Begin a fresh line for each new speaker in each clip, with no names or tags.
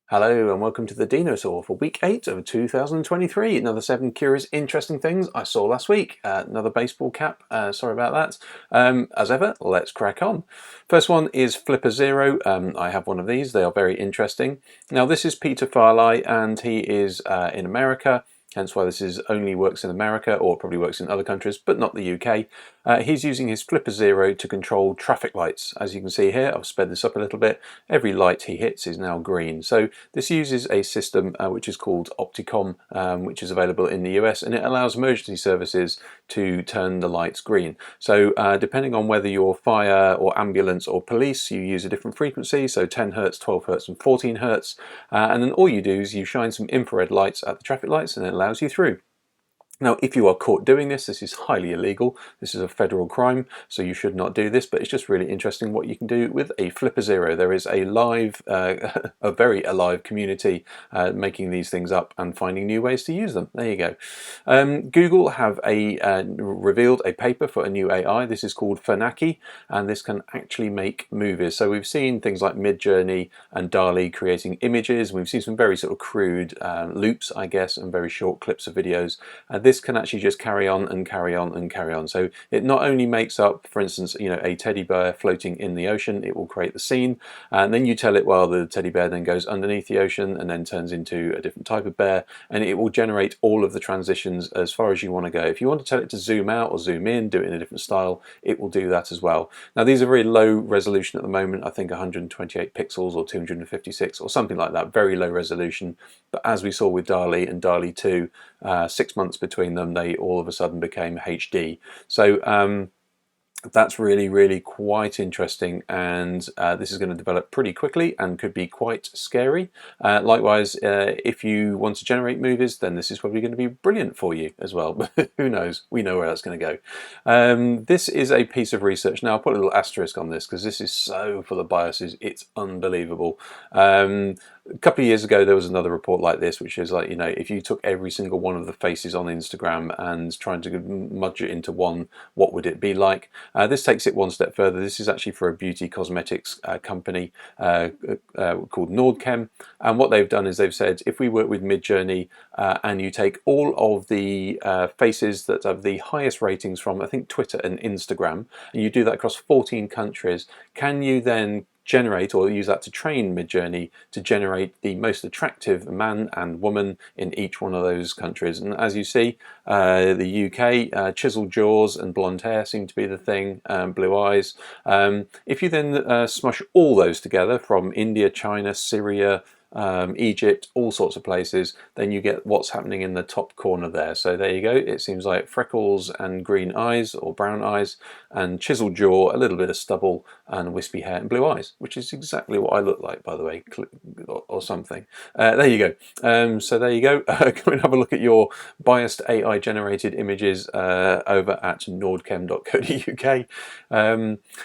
Hello and welcome to the Dinosaw for week 8 of 2023. Another 7 curious, interesting things I saw last week. Another baseball cap, sorry about that. As ever, let's crack on. First one is Flipper Zero. I have one of these, they are very interesting. Now this is Peter Farley and he is in America. Hence why this only works in America, or probably works in other countries, but not the UK. He's using his Flipper Zero to control traffic lights. As you can see here, I've sped this up a little bit. Every light he hits is now green. So this uses a system which is called Opticom, which is available in the US, and it allows emergency services to turn the lights green. So depending on whether you're fire or ambulance or police, you use a different frequency, so 10 Hertz, 12 Hertz and 14 Hertz. And then all you do is you shine some infrared lights at the traffic lights and it allows you through. Now, if you are caught doing this, this is highly illegal. This is a federal crime, so you should not do this, but it's just really interesting what you can do with a Flipper Zero. There is a live, a very alive community making these things up and finding new ways to use them. There you go. Google have revealed a paper for a new AI. This is called Phanaki, and this can actually make movies. So we've seen things like Midjourney and DALL-E creating images. We've seen some very sort of crude loops, I guess, and very short clips of videos. This can actually just carry on and carry on and carry on. So it not only makes up, for instance, a teddy bear floating in the ocean, it will create the scene, and then you tell it, well, the teddy bear then goes underneath the ocean and then turns into a different type of bear, and it will generate all of the transitions as far as you want to go. If you want to tell it to zoom out or zoom in, do it in a different style, it will do that as well. Now these are very low resolution at the moment, I think 128 pixels or 256 or something like that, very low resolution. But as we saw with DALL-E and DALL-E 2, 6 months between them, they all of a sudden became HD. So that's really quite interesting, and this is going to develop pretty quickly and could be quite scary. Likewise, if you want to generate movies, then this is probably going to be brilliant for you as well. But who knows? We know where that's going to go. This is a piece of research. Now I'll put a little asterisk on this because this is so full of biases, it's unbelievable. A couple of years ago there was another report like this, which is like, if you took every single one of the faces on Instagram and trying to merge it into one, what would it be like? This takes it one step further. This is actually for a beauty cosmetics company called Nordchem, and what they've done is they've said, if we work with Midjourney and you take all of the faces that have the highest ratings from, I think, Twitter and Instagram, and you do that across 14 countries, can you then generate, or use that to train Midjourney to generate the most attractive man and woman in each one of those countries? And as you see, the UK, chiseled jaws and blonde hair seem to be the thing, blue eyes. If you then smush all those together from India, China, Syria, Egypt, all sorts of places, then you get what's happening in the top corner there. So there you go. It seems like freckles and green eyes or brown eyes and chiseled jaw, a little bit of stubble and wispy hair and blue eyes, which is exactly what I look like, by the way, or something. There you go. So there you go. Go and have a look at your biased AI generated images over at nordchem.co.uk.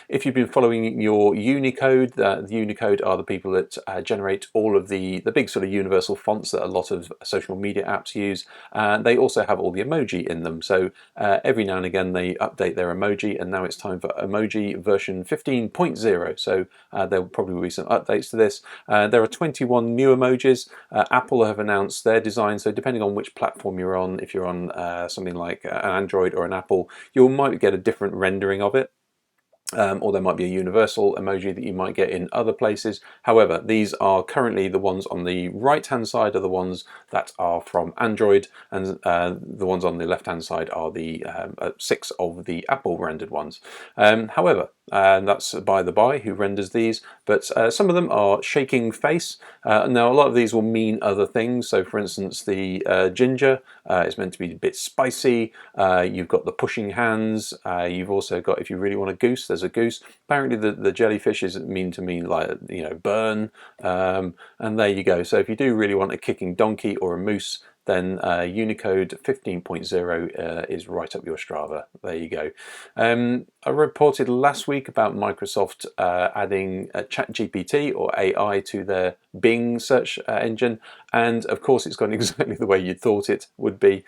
If you've been following your Unicode, the Unicode are the people that generate all of the big sort of universal fonts that a lot of social media apps use. They also have all the emoji in them. So every now and again they update their emoji, and now it's time for emoji version 15.0. So there will probably be some updates to this. There are 21 new emojis. Apple have announced their design, so depending on which platform you're on, if you're on something like an Android or an Apple, you might get a different rendering of it. Or there might be a universal emoji that you might get in other places. However, these are currently the ones on the right hand side are the ones that are from Android, and the ones on the left hand side are the 6 of the Apple rendered ones. However, that's by the by who renders these, but some of them are shaking face. Now a lot of these will mean other things. So for instance, the ginger is meant to be a bit spicy. You've got the pushing hands. You've also got, if you really want a goose, there's a goose. Apparently the jellyfish is mean to mean like, burn, and there you go. So if you do really want a kicking donkey or a moose, then Unicode 15.0 is right up your Strava. There you go. I reported last week about Microsoft adding ChatGPT or AI to their Bing search engine, and of course it's gone exactly the way you thought it would be.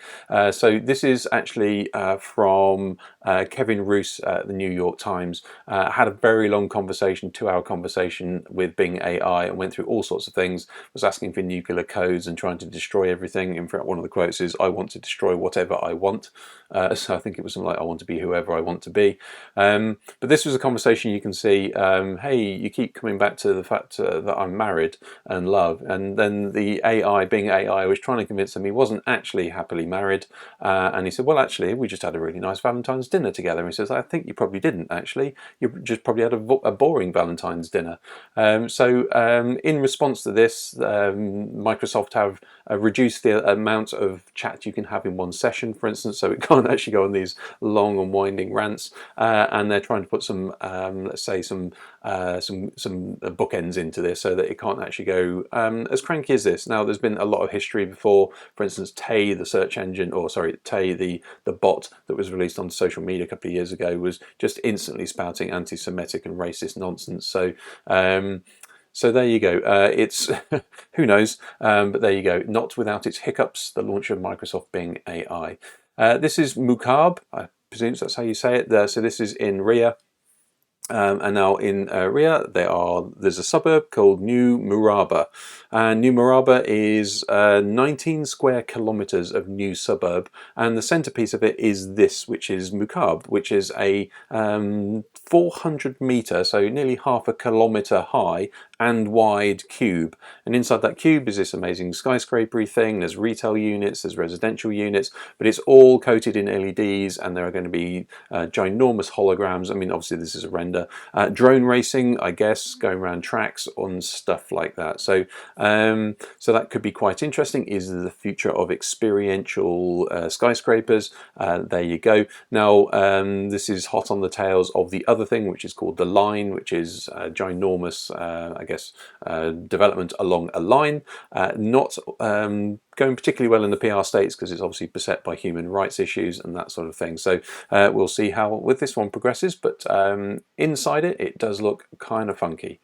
So this is actually from Kevin Roos at the New York Times. Had a very long conversation, 2-hour conversation with Bing AI, and went through all sorts of things, was asking for nuclear codes and trying to destroy everything. In fact, one of the quotes is, "I want to destroy whatever I want." So I think it was something like, "I want to be whoever I want to be." But this was a conversation you can see, hey, you keep coming back to the fact that I'm married and love. And then the AI, Bing AI, was trying to convince him he wasn't actually happily married. And he said, well, actually, we just had a really nice Valentine's dinner together. And he says, I think you probably didn't, actually. You just probably had a boring Valentine's dinner. In response to this, Microsoft have reduced the amount of chat you can have in one session, for instance, so it can't actually go on these long and winding rants. And they're trying to put some, let's say, some bookends into this so that it can't actually go as cranky as this. Now, there's been a lot of history before. For instance, Tay, the search engine, or sorry, Tay, the bot that was released on social media a couple of years ago, was just instantly spouting anti-Semitic and racist nonsense. So there you go. It's who knows, but there you go. Not without its hiccups. The launch of Microsoft Bing AI. This is Mukaab. I presume that's how you say it there. So this is in Riyadh. And now in Riyadh, there's a suburb called New Murabba, and New Murabba is 19 square kilometers of new suburb, and the centerpiece of it is this, which is Mukaab, which is a 400 meter, so nearly half a kilometer high and wide cube, and inside that cube is this amazing skyscrapery thing. There's retail units, there's residential units, but it's all coated in LEDs, and there are going to be ginormous holograms. I mean, obviously this is a render. Drone racing, I guess, going around tracks on stuff like that. So that could be quite interesting. Is the future of experiential skyscrapers. There you go. Now this is hot on the tails of the other thing, which is called the line, which is ginormous, I guess, development along a line. Not going particularly well in the PR states because it's obviously beset by human rights issues and that sort of thing. So we'll see how with this one progresses, but inside it does look kind of funky.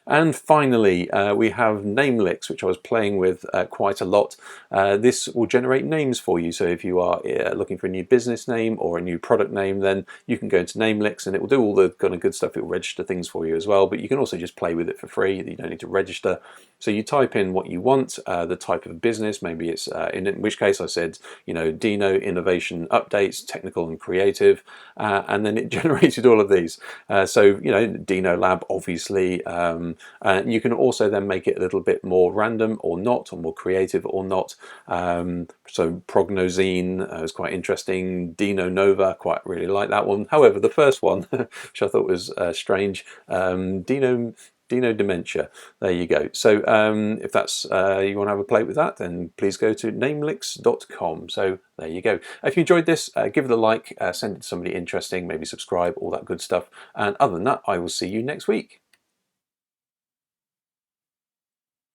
And finally, we have Namelix, which I was playing with quite a lot. This will generate names for you. So if you are looking for a new business name or a new product name, then you can go into Namelix and it will do all the kind of good stuff. It will register things for you as well, but you can also just play with it for free. You don't need to register. So you type in what you want, the type of business. Maybe it's, in which case I said, Dino Innovation Updates, Technical and Creative, and then it generated all of these. Dino Lab, obviously. You can also then make it a little bit more random or not, or more creative or not. So Prognosine is quite interesting. Dino Nova, quite really like that one. However, the first one, which I thought was strange, Dino Dementia. There you go. So if that's you want to have a play with that, then please go to namelix.com. So there you go. If you enjoyed this, give it a like, send it to somebody interesting, maybe subscribe, all that good stuff. And other than that, I will see you next week.